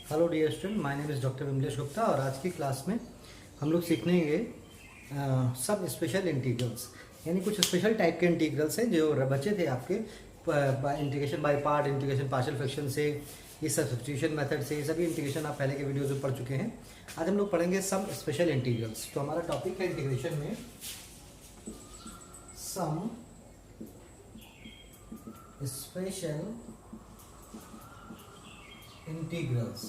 Hello dear student, my name is doctor Vimlesh Gupta और आज की क्लास में हम लोग सीखेंगे सब स्पेशल इंटीग्रल्स, यानी कुछ स्पेशल टाइप के इंटीग्रल्स हैं जो बचे थे आपके integration by part, integration partial fraction से, ये सब्स्टिट्यूशन मेथड से, ये सभी इंटीग्रेशन आप पहले के वीडियोज में पढ़ चुके हैं। आज हम लोग पढ़ेंगे सम स्पेशल इंटीग्रल्स। तो हमारा टॉपिक है इंटीग्रेशन में सम स्पेशल इंटीग्रल्स।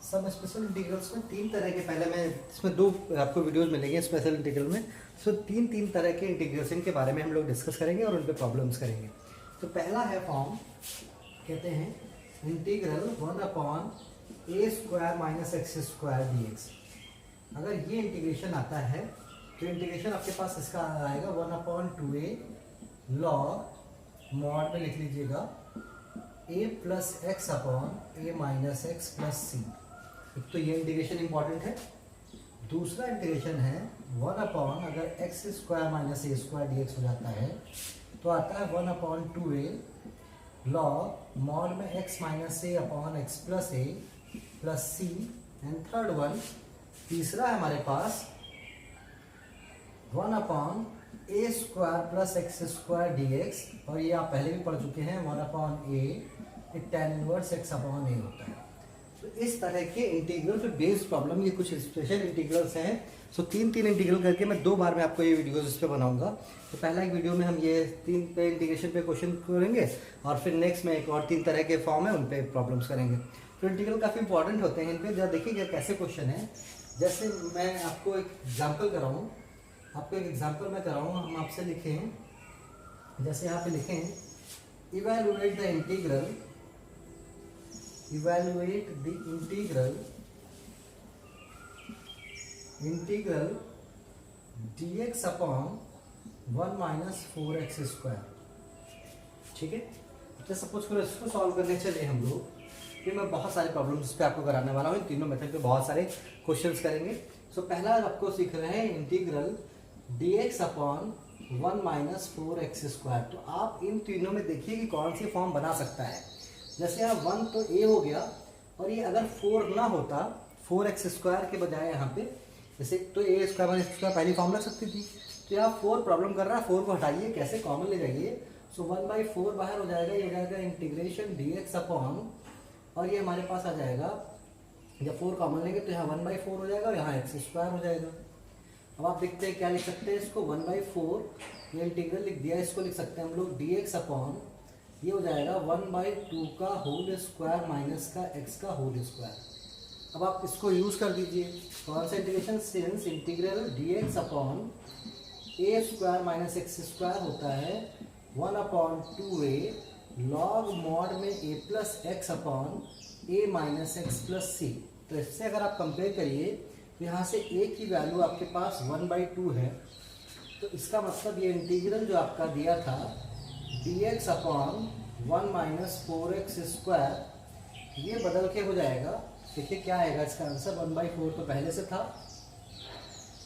सब स्पेशल इंटीग्रल्स में तीन तरह के, पहले मैं इसमें दो आपको वीडियोस मिलेंगे स्पेशल इंटीग्रल में। सो तीन तरह के इंटीग्रेशन के बारे में हम लोग डिस्कस करेंगे और उन पे प्रॉब्लम्स करेंगे। तो पहला है फॉर्म, कहते हैं integral 1/a² minus x² dx। अगर ये इंटीग्रेशन आता है तो इंटीग्रेशन आपके पास इसका आएगा 1/2a log मॉड में लिख लीजिएगा a plus x upon a minus x plus c. एक तो ये इंटीग्रेशन इंपॉर्टेंट है। दूसरा इंटीग्रेशन है 1/, अगर x² माइनस a² dx हो जाता है तो आता है 1/2a log मॉड में x minus a upon x plus a plus C. And third one, तीसरा है हमारे पास 1/a² प्लस x² dx, और ये आप पहले भी पढ़ चुके हैं 1/a tan inverse x upon a होता है। तो इस तरह के इंटीग्रल पे बेस्ड प्रॉब्लम, ये कुछ स्पेशल इंटीग्रल्स हैं। सो तीन इंटीग्रल करके मैं दो बार में आपको ये वीडियोस इस पे बनाऊंगा। तो पहला एक वीडियो में हम ये तीन पे इंटीग्रेशन पे क्वेश्चन करेंगे और फिर नेक्स्ट में एक और तीन तरह के फॉर्म है उन पे प्रॉब्लम्स करेंगे। तो इंटीग्रल काफ़ी इंपॉर्टेंट होते हैं। इन पे जरा देखिए कैसे क्वेश्चन है। जैसे मैं आपको एक एग्जाम्पल कराऊँ, आपको एक एग्जाम्पल मैं कराऊँ, हम आपसे लिखें, जैसे यहाँ पे लिखें evaluate the integral, evaluate the integral dx upon 1 minus 4x²। ठीक है, तो सपोज करो इसको सॉल्व करने चले हम लोग, फिर मैं बहुत सारे प्रॉब्लम्स पे आपको कराने वाला हूँ। तीनों मेथड पे बहुत सारे क्वेश्चंस करेंगे। सो पहला आपको सीख रहे हैं integral dx upon 1 minus 4x²। तो आप इन तीनों में देखिए कि कौन सी फॉर्म बना सकता है। जैसे यहाँ 1 तो a हो गया, और ये अगर 4 ना होता, 4x² के बजाय यहाँ पे जैसे, तो a² माइनस x² पहली फॉर्म लग सकती थी। तो यहाँ 4 प्रॉब्लम कर रहा है, 4 को हटाइए, कैसे कॉमन ले जाइए। सो 1/4 बाहर हो जाएगा, ये हो जाएगा इंटीग्रेशन dx अपॉन, और ये हमारे पास आ जाएगा, जब 4 कॉमन लेंगे तो यहाँ 1/4 हो जाएगा और यहाँ x² हो जाएगा। अब आप देखते हैं क्या लिख सकते हैं इसको, 1/4 ये इंटीग्रल लिख दिया, इसको लिख सकते हैं हम लोग dx अपॉन, ये हो जाएगा 1/2 का होल स्क्वायर माइनस का x का होल स्क्वायर। अब आप इसको यूज कर दीजिए, कौन सा integration, since integral dx upon a² minus x² होता है 1/2a log मॉड में a plus x upon a minus x plus c. तो इससे अगर आप कंपेयर करिए तो यहाँ से a की वैल्यू आपके पास 1/2 है, तो इसका मतलब ये इंटीग्रल जो आपका दिया था dx अपॉन 1 माइनस 4x², ये बदल के हो जाएगा, देखिए क्या आएगा इसका आंसर, 1/4 तो पहले से था,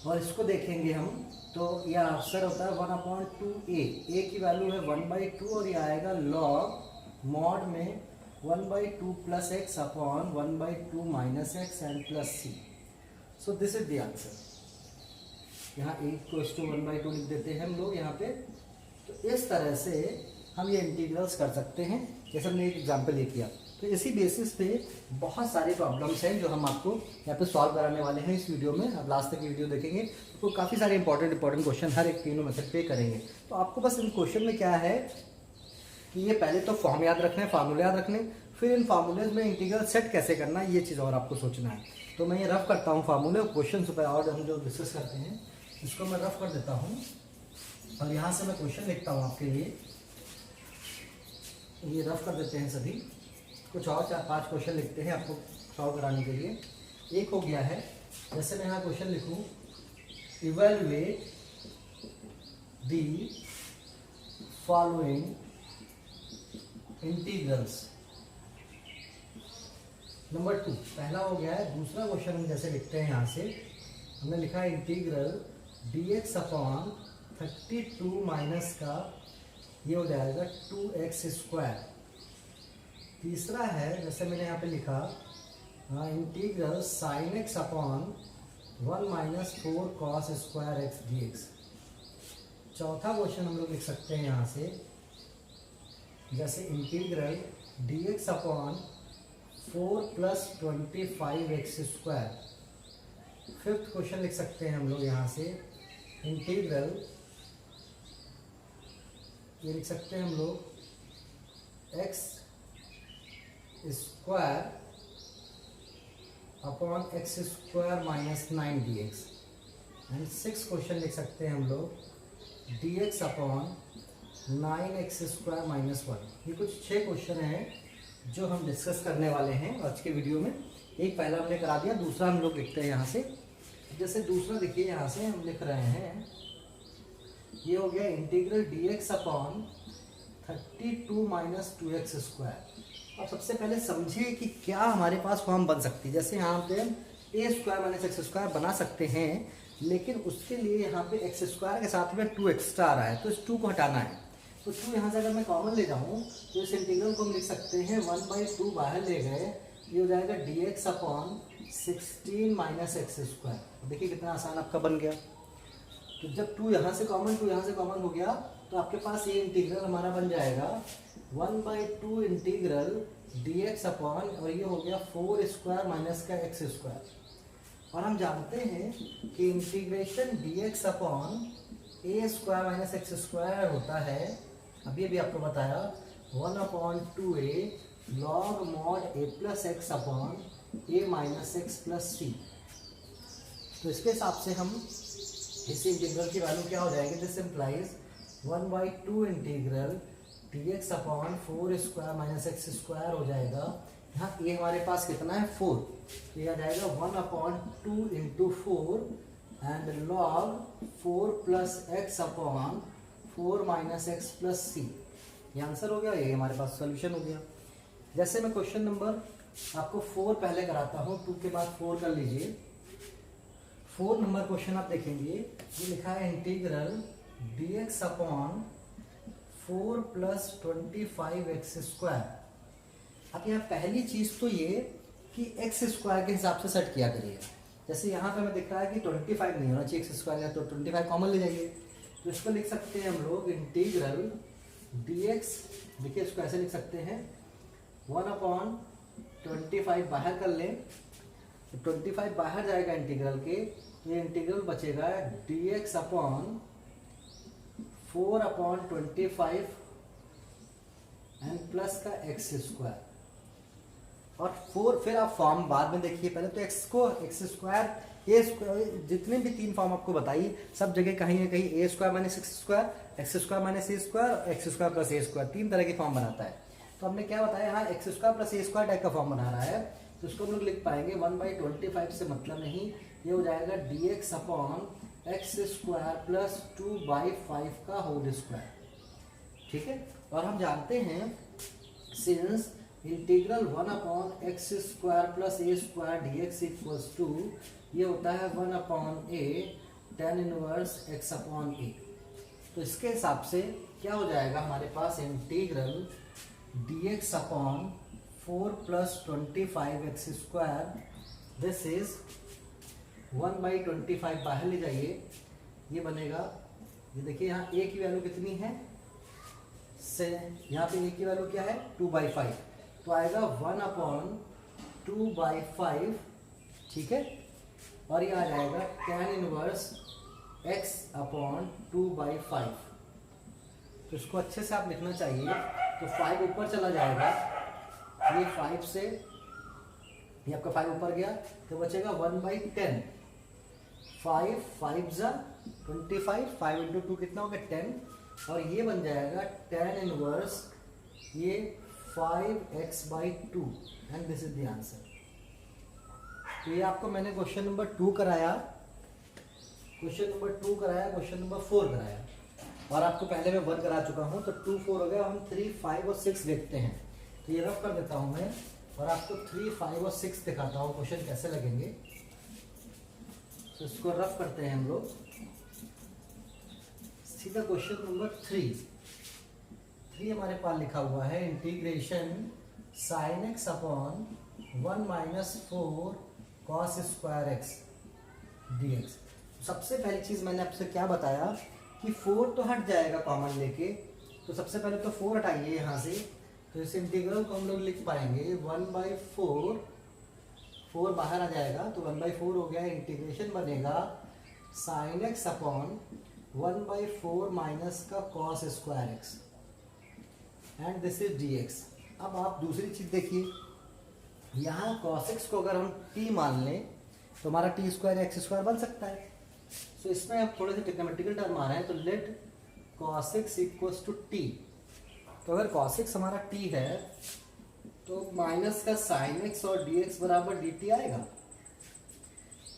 और इसको देखेंगे हम तो ये आंसर होता है 1/2a, a की वैल्यू है 1/2 और ये आएगा log मॉड में 1/2 plus x upon 1/2 minus X and plus C. So this is the answer. यहाँ a को 1/2 लिख देते हैं हम लोग यहाँ पे। तो इस तरह से हम ये इंटीग्रल्स कर सकते हैं, जैसे हमने एक एग्जांपल ये किया। तो इसी बेसिस पे बहुत सारे प्रॉब्लम्स हैं जो हम आपको यहाँ पे सॉल्व कराने वाले हैं इस वीडियो में। अब लास्ट तक की वीडियो देखेंगे तो काफ़ी सारे इंपॉर्टेंट क्वेश्चन हर एक तीनों मेथड पे करेंगे। तो आपको बस इन क्वेश्चन में क्या है कि ये पहले तो फॉर्म याद रखना है, फार्मूले याद रखने, फिर इन फार्मूलेज में इंटीग्रल सेट कैसे करना है, ये चीज़ और आपको सोचना है। तो मैं ये रफ करता हूँ फार्मूले, क्वेश्चन पर और हम जो डिस्कस करते हैं इसको मैं रफ कर देता हूँ, और यहाँ से मैं क्वेश्चन लिखता हूँ आपके लिए। ये रफ कर देते हैं सभी, कुछ और 4-5 क्वेश्चन लिखते हैं आपको सॉल्व कराने के लिए। एक हो गया है, जैसे मैं यहाँ क्वेश्चन लिखूँ, evaluate the following integrals. Number 2 पहला हो गया है। दूसरा क्वेश्चन हम जैसे लिखते हैं, यहाँ से हमने लिखा है इंटीग्रल dx अपॉन 32 माइनस का ये हो जाएगा 2x²। तीसरा है, जैसे मैंने यहाँ पे लिखा integral sine x upon 1 minus 4 cos square x D x. चौथा क्वेश्चन हम लोग लिख सकते हैं यहाँ से, जैसे integral d x upon 4 plus 25 x square. Fifth question लिख सकते हैं हम लोग यहाँ से इंटीग्रल, ये लिख सकते हैं हम लोग x square upon x square minus 9 D x. And six question लिख सकते हैं हम लोग D x upon 9x square minus 1। ये कुछ 6 क्वेश्चन हैं जो हम डिस्कस करने वाले हैं आज के वीडियो में। एक पहला हमने करा दिया, दूसरा हम लोग लिखते हैं यहाँ से। जैसे दूसरा देखिए, यहाँ से हम लिख रहे हैं, ये हो गया integral d x upon 32 minus 2x square. अब सबसे पहले समझिए कि क्या हमारे पास फॉर्म बन सकती है। जैसे यहाँ पे ए स्क्वायर माइनस एक्स स्क्वायर बना सकते हैं, लेकिन उसके लिए यहाँ पे एक्स स्क्वायर के साथ में 2 एक्स्ट्रा आ रहा है, तो इस 2 को हटाना है। तो 2 यहाँ से अगर मैं कॉमन ले जाऊँ तो इस इंटीग्रल को हम लिख सकते हैं 1/2 बाहर ले गए, ये हो जाएगा D x upon 16 minus x square. देखिए कितना आसान आपका बन गया। तो जब 2 यहाँ से कॉमन, 2 यहाँ से कॉमन हो गया, तो आपके पास ये इंटीग्रल हमारा बन जाएगा 1/2 इंटीग्रल डी एक्स अपॉन, और ये हो गया 4 स्क्वायर माइनस का एक्स स्क्वायर। और हम जानते हैं कि integration d x upon a square minus x square होता है, अभी अभी आपको बताया, 1/2a log mod a plus x upon a minus x plus c. तो इसके हिसाब से हम इस इंटीग्रल की वैल्यू क्या हो जाएगी, this implies 1/2 integral d x upon 4 square minus x square हो जाएगा। यहाँ ए हमारे पास कितना है 4, तो यह आ जाएगा 1/2 into 4 and log 4 plus x upon 4 minus x plus c. ये आंसर हो गया, ये हमारे पास सॉल्यूशन हो गया। जैसे मैं क्वेश्चन नंबर आपको 4 पहले कराता हूँ, 2 के बाद 4 कर लीजिए। 4 नंबर क्वेश्चन आप देखेंगे, ये लिखा है integral d x upon 4 plus 25 x square. अब यहाँ पहली चीज़ तो ये कि एक्स स्क्वायर के हिसाब से सेट किया करिए। जैसे यहाँ पे हमें दिख रहा है कि 25 नहीं होना चाहिए एक्स स्क्वायर, तो 25 कॉमन ले जाइए। तो इसको लिख सकते हैं हम लोग इंटीग्रल डी एक्स, देखिए इसको ऐसे लिख सकते हैं 1/25 बाहर कर लें, तो 25 बाहर जाएगा इंटीग्रल के, ये इंटीग्रल बचेगा D x upon 4/25 and plus का एक्स स्क्वायर। और 4 फिर आप फॉर्म बाद में देखिए, पहले तो एक्स को एक्स स्क्वायर ए स्क्वायर, जितने भी 3 फॉर्म आपको बताइए सब जगह कहीं ना कहीं a square minus x square, x square minus a square, x square plus a square, 3 तरह के फॉर्म बनाता है। तो हमने क्या बताया, यहाँ x square plus a square type का फॉर्म बना रहा है, तो इसको हम लोग लिख पाएंगे 1/25 से मतलब नहीं, ये हो जाएगा D x upon x square plus 2/5 का होल स्क्वायर। ठीक है, और हम जानते हैं since integral 1/x square plus a square d x equals to, ये होता है 1/a tan inverse x upon a. तो इसके हिसाब से क्या हो जाएगा हमारे पास, integral d x upon 4 plus 25 x square, this is 1/25 बाहर ले जाइए, ये बनेगा, ये देखिए यहाँ a की वैल्यू कितनी है, से यहाँ पे a की वैल्यू क्या है 2/5, तो आएगा 1/2/5। ठीक है, और ये आ जाएगा tan इनवर्स x अपॉन 2/5। तो इसको अच्छे से आप लिखना चाहिए। तो 5 ऊपर चला जाएगा, ये 5 से, ये आपका 5 ऊपर गया, तो बचेगा 1/10। 5 जा 25, 5 इंटू 2 कितना हो गया 10, और ये बन जाएगा tan इनवर्स ये 5x/2 and this is the answer. तो ये आपको मैंने क्वेश्चन नंबर 2 कराया, क्वेश्चन नंबर 2 कराया, क्वेश्चन नंबर 4 कराया, और आपको पहले मैं 1 करा चुका हूँ, तो 2 4 हो गया। हम 3 5 और 6 देखते हैं, तो ये रफ कर देता हूँ मैं, और आपको 3 5 और 6 दिखाता हूँ क्वेश्चन कैसे लगेंगे। तो इसको रफ करते हैं हम लोग। सीधा क्वेश्चन नंबर 3 हमारे पास लिखा हुआ है integration sine x upon 1 minus 4 cos square x D x. सबसे पहली चीज़ मैंने आपसे क्या बताया कि 4 तो हट जाएगा कॉमन लेके, तो सबसे पहले तो 4 हटाइए यहाँ से, तो इस इंटीग्रल को हम लोग लिख पाएंगे 1/4, 4 बाहर आ जाएगा तो 1/4 हो गया। इंटीग्रेशन बनेगा साइन एक्स अपॉन 1/4 माइनस का cos square x and this is D x. अब आप दूसरी चीज़ देखिए, यहाँ कॉस एक्स को अगर हम t मान लें तो हमारा टी स्क्वायर एक्स स्क्वायर बन सकता है। सो इसमें अब थोड़े से टेक्नोमेटिकल टर्म आ रहे हैं, तो let cos X equals to T. तो अगर कॉस एक्स हमारा t है तो माइनस का साइन एक्स और डी एक्स बराबर डी टी आएगा।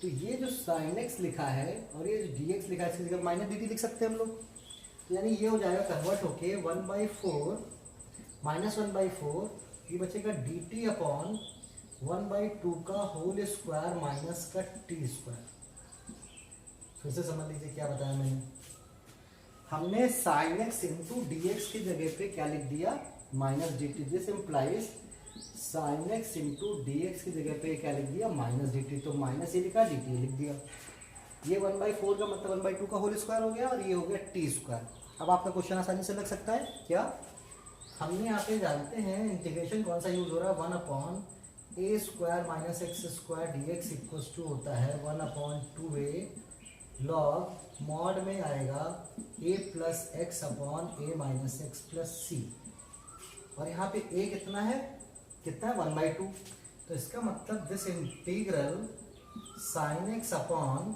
तो ये जो साइन एक्स लिखा है और ये जो डी एक्स लिखा है इसकी जगह माइनस डी टी लिख सकते हैं हम लोग। तो यानी ये हो जाएगा कन्वर्ट होके 1/4 माइनस 1/4, ये बचेगा डी टी अपॉन 1/2 का होल स्क्वायर माइनस का टी स्क्वायर। फिर से समझ लीजिए क्या बताया मैंने। हमने sine x into D x की जगह पे क्या लिख दिया, minus D T. This implies sine x into D x की जगह पे क्या लिख दिया, माइनस डी टी। तो माइनस ये लिखा, डी टी लिख दिया। ये 1/4 का मतलब 1/2 का होल स्क्वायर हो गया और ये हो गया टी स्क्वायर। अब आपका क्वेश्चन आसानी से लग सकता है क्या, हमने यहाँ पे जानते हैं इंटीग्रेशन कौन सा यूज हो रहा है, 1/a square minus x square d x equals to होता है 1/2a लॉग मॉड में आएगा a plus x upon a minus x plus c. और यहाँ पे a कितना है 1/2। तो इसका मतलब this integral sine x upon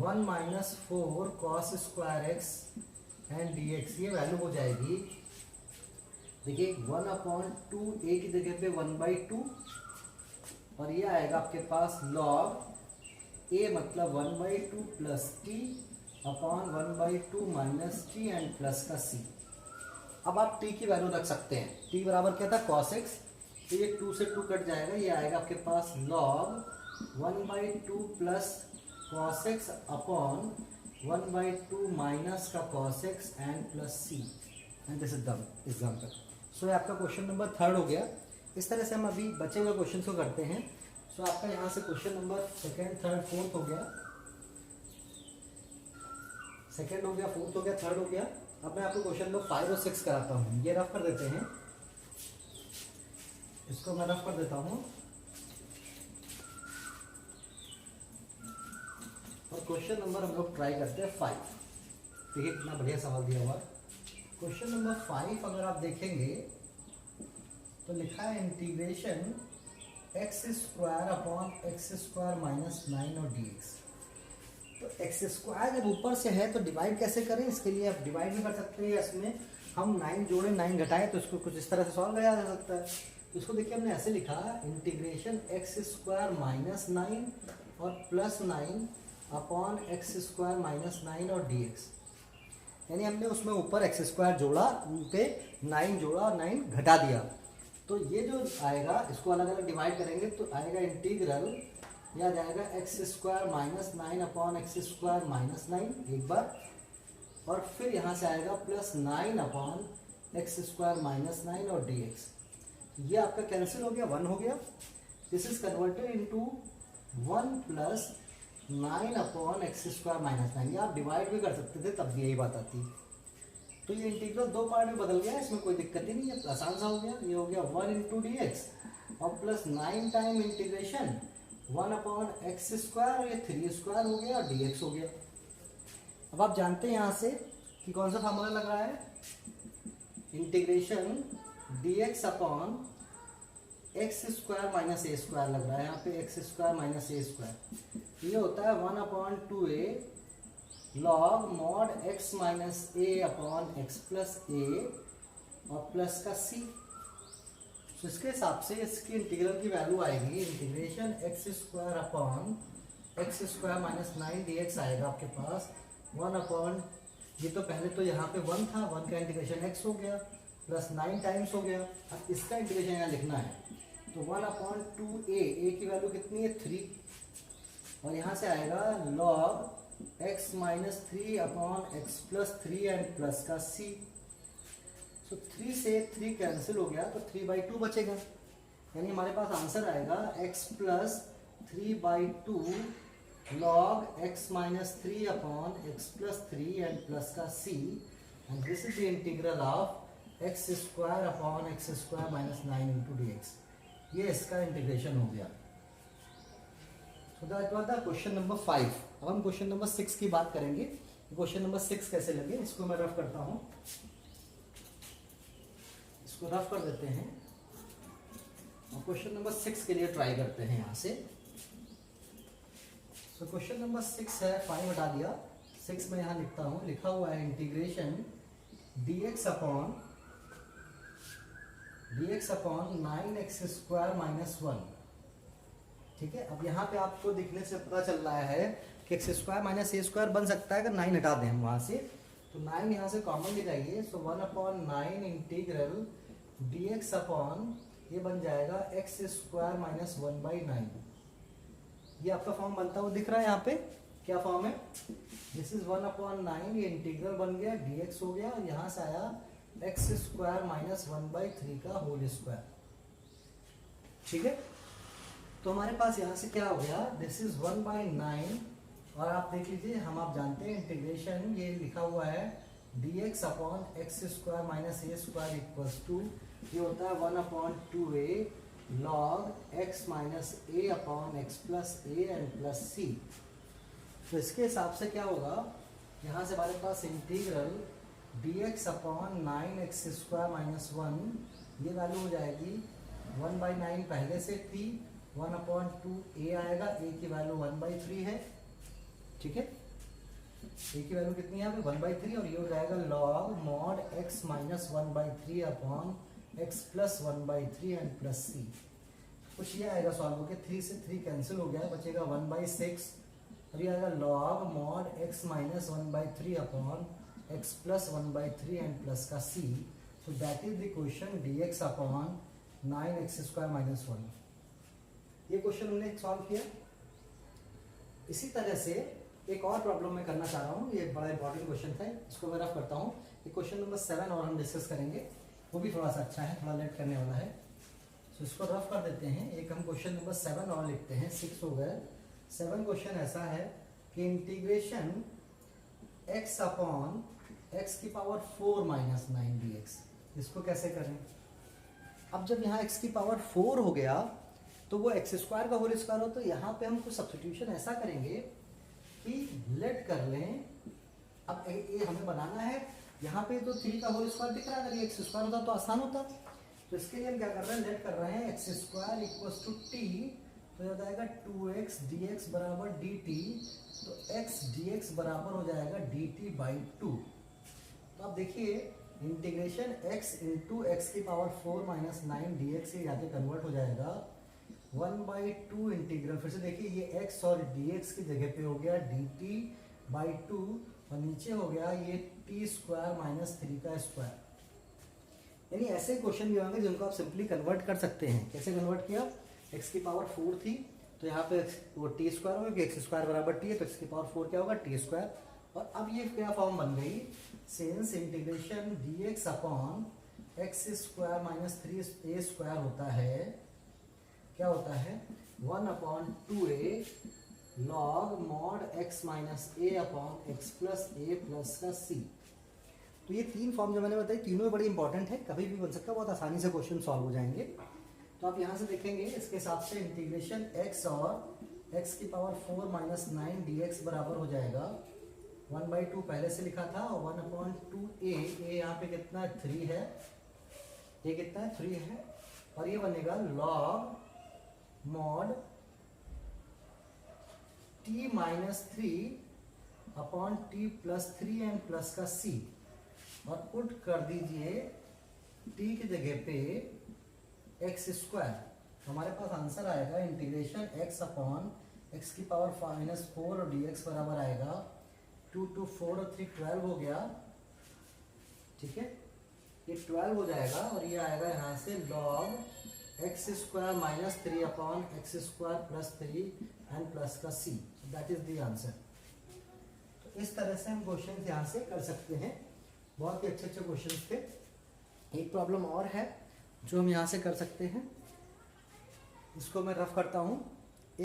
1 minus 4 cos square x and D x, ये वैल्यू हो जाएगी, देखिए 1/2 a की जगह पे 1/2 और ये आएगा आपके पास लॉग a मतलब 1/2 plus T upon 1/2 minus T and plus का c। अब आप t की वैल्यू रख सकते हैं, t बराबर क्या था cos x, तो ये 2 से 2 कट जाएगा, ये आएगा आपके पास log 1/2 plus cos x upon 1/2 minus का cos x and plus c and this is the example. So ये आपका क्वेश्चन नंबर 3 हो गया। इस तरह से हम अभी बचे हुए क्वेश्चन को करते हैं। सो आपका यहाँ से question number 2nd, 3rd, 4th हो गया, 2nd हो गया, 4th हो गया, 3rd हो गया। अब मैं आपको क्वेश्चन नंबर 5 और 6 कराता हूँ। ये रफ कर देते हैं, इसको मैं रफ कर देता हूँ और क्वेश्चन नंबर हम लोग ट्राई करते हैं 5। देखिए कितना बढ़िया सवाल दिया हुआ। क्वेश्चन नंबर 5 अगर आप देखेंगे तो लिखा है integration x square upon x square minus 9 और डी एक्स। तो एक्स स्क्वायर जब ऊपर से है तो डिवाइड कैसे करें, इसके लिए आप डिवाइड भी कर सकते हैं। इसमें हम 9 जोड़े 9 घटाएं तो इसको कुछ इस तरह से सॉल्व किया जा सकता है। तो इसको देखिए हमने ऐसे लिखा इंटीग्रेशन एक्स स्क्वायर माइनस 9 और plus 9 upon x square minus 9 और डी एक्स। यानी हमने उसमें ऊपर एक्स स्क्वायर जोड़ा, पे 9 जोड़ा और 9 घटा दिया। तो ये जो आएगा इसको अलग अलग डिवाइड करेंगे तो आएगा इंटीग्रल, यह आ जाएगा x square minus 9 upon x square minus 9 एक बार, और फिर यहाँ से आएगा plus 9 upon x square minus 9 और डी एक्स। ये आपका कैंसिल हो गया, 1 हो गया। This is converted into 1 plus 9 upon x square minus 9। ये आप डिवाइड भी कर सकते थे तब भी यही बात आती। तो ये इंटीग्रल 2 पार्ट में बदल गया, इसमें कोई दिक्कत ही नहीं है, आसान सा हो गया। ये हो गया 1 इंटू डी एक्स और plus 9 time integration 1 upon x square, और ये 3 स्क्वायर हो गया और डी एक्स हो गया। अब आप जानते हैं यहाँ से कि कौन सा फार्मूला लग रहा है, integration d x upon x square minus a square लग रहा है। यहाँ पे x square minus a square ये होता है 1/2a log mod x minus a upon x plus a और प्लस का सी। तो इसके हिसाब से इसकी इंटीग्रल की वैल्यू आएगी integration x square upon x square minus 9 D x आएगा आपके पास 1 अपॉन, ये तो पहले तो यहाँ पे 1 था, 1 का इंटीग्रेशन एक्स हो गया प्लस 9 टाइम्स हो गया। अब इसका इंटीग्रेशन यहाँ लिखना है तो 1/2a, ए की वैल्यू कितनी है 3, और यहाँ से आएगा log x minus 3 upon x plus 3 and plus का c। तो 3 से 3 कैंसिल हो गया तो 3/2 बचेगा, यानी हमारे पास आंसर आएगा x plus 3/2 log x minus 3 upon x plus 3 and plus का c, and this is the integral of x square upon x square minus 9 into D x. ये इसका इंटीग्रेशन हो गया। So that was the question number 5। अब हम question number 6 की बात करेंगे। क्वेश्चन नंबर 6 कैसे लगे, इसको मैं रफ करता हूँ, इसको रफ कर देते हैं और क्वेश्चन नंबर 6 के लिए ट्राई करते हैं यहाँ से। सो क्वेश्चन नंबर 6 है, 5 हटा दिया, 6 में यहाँ लिखता हूँ, लिखा हुआ है इंटीग्रेशन dx अपॉन 9x स्क्वायर माइनस 1। ठीक है, अब यहाँ पे आपको दिखने से पता चल रहा है कि x square minus a square बन सकता है अगर 9 हटा दें हम वहाँ से, तो 9 यहाँ से कॉमन ले जाइए। सो 1/9 इंटीग्रल dx अपॉन ये बन जाएगा एक्स स्क्वायर माइनस 1/9। ये आपका फॉर्म बनता हुआ दिख रहा है यहाँ पे, क्या फॉर्म है, दिस इज 1/9, ये इंटीग्रल बन गया, dx हो गया और यहाँ से आया एक्स स्क्वायर माइनस 1/3 का होल स्क्वायर। ठीक है, तो हमारे पास यहाँ से क्या हो गया, दिस इज 1/9 और आप देख लीजिए, आप जानते हैं इंटीग्रेशन ये लिखा हुआ है dx upon x square minus a square equals to, ये होता है 1/2a log x minus a upon x plus a and plus c. तो इसके हिसाब से क्या होगा, यहाँ से हमारे पास इंटीग्रल dx अपॉन 9x स्क्वायर माइनस 1, ये वैल्यू हो जाएगी 1/9 पहले से थी, 1/2a आएगा, a की वैल्यू 1/3 है। ठीक है, a की वैल्यू कितनी है यहाँ पे 1/3 और ये हो जाएगा log mod x minus 1/3 upon x plus 1/3 and plus c। कुछ ये आएगा सॉल्व होकर, 3 से 3 कैंसिल हो गया, बचेगा 1/6 और ये आएगा log mod x minus 1/3 upon x plus 1/3 and plus का c। So that is the question dx अपॉन 9x स्क्वायर माइनस 1। ये क्वेश्चन हमने सॉल्व किया। इसी तरह से एक और प्रॉब्लम मैं करना चाह रहा हूँ, ये बड़ा इंपॉर्टेंट क्वेश्चन था, इसको मैं रफ करता हूँ। ये क्वेश्चन नंबर 7 और हम डिस्कस करेंगे, वो भी थोड़ा सा अच्छा है, थोड़ा लेट करने वाला है, तो इसको रफ कर देते हैं। एक हम क्वेश्चन नंबर 7 और लिखते हैं, 6 हो गए। 7 क्वेश्चन ऐसा है कि इंटीग्रेशन x अपॉन x की पावर 4 माइनस 9 dx, इसको कैसे करें। अब जब यहाँ x की पावर 4 हो गया तो वो एक्स स्क्वायर का होल स्क्वायर हो, तो यहाँ पे हम कुछ सब्स्टिट्यूशन ऐसा करेंगे कि लेट कर लें। अब ये हमें बनाना है, यहाँ पे तो 3 का होल स्क्वायर दिख रहा है, अगर ये एक्स स्क्वायर होता तो आसान होता। तो इसके लिए हम क्या कर रहे हैं, लेट कर रहे हैं X square equals to T, तो हो जाएगा 2x dx बराबर dt, तो x dx बराबर हो जाएगा dt/2। तो अब देखिए इंटीग्रेशन x इंटू एक्स की पावर 4 माइनस 9 dx से जाके कन्वर्ट हो जाएगा 1/2 इंटीग्रल, फिर से देखिए ये x और dx की जगह पे हो गया dt/2 और नीचे हो गया ये t स्क्वायर माइनस 3 का स्क्वायर। यानी ऐसे क्वेश्चन भी होंगे जिनको आप सिंपली कन्वर्ट कर सकते हैं। कैसे कन्वर्ट किया, x की पावर 4 थी तो यहाँ पे वो टी स्क्वायर होगा, कि एक्स स्क्वायर बराबर टी है तो x की पावर 4 क्या होगा टी स्क्वायर, और अब ये क्या फॉर्म बन गई, since integration dx upon x square minus 3a square होता है, क्या होता है 1/2a log mod x minus a upon x plus a plus का c। तो ये 3 फॉर्म जो मैंने बताई, तीनों बड़ी इंपॉर्टेंट है, कभी भी बन सकता है, बहुत आसानी से क्वेश्चन सॉल्व हो जाएंगे। तो आप यहाँ से देखेंगे, इसके हिसाब से इंटीग्रेशन x और x की पावर 4 माइनस 9 dx बराबर हो जाएगा 1/2 पहले से लिखा था, और 1/2a, a यहाँ पे कितना 3 है, ये कितना है 3 है, और ये बनेगा log mod t minus 3 upon t plus 3 and plus का c, और पुट कर दीजिए t की जगह पे एक्स स्क्वायर। तो हमारे पास आंसर आएगा इंटीग्रेशन x अपॉन एक्स की पावर माइनस 4 और dx बराबर आएगा 2 to 4 और 3 12 हो गया। ठीक है, ये 12 हो जाएगा और ये आएगा यहाँ से log x square minus 3 upon x square plus 3 and plus का c। That is the answer. तो इस तरह से हम क्वेश्चन यहाँ से कर सकते हैं, बहुत ही अच्छे अच्छे क्वेश्चन थे। एक प्रॉब्लम और है जो हम यहाँ से कर सकते हैं, इसको मैं रफ करता हूँ।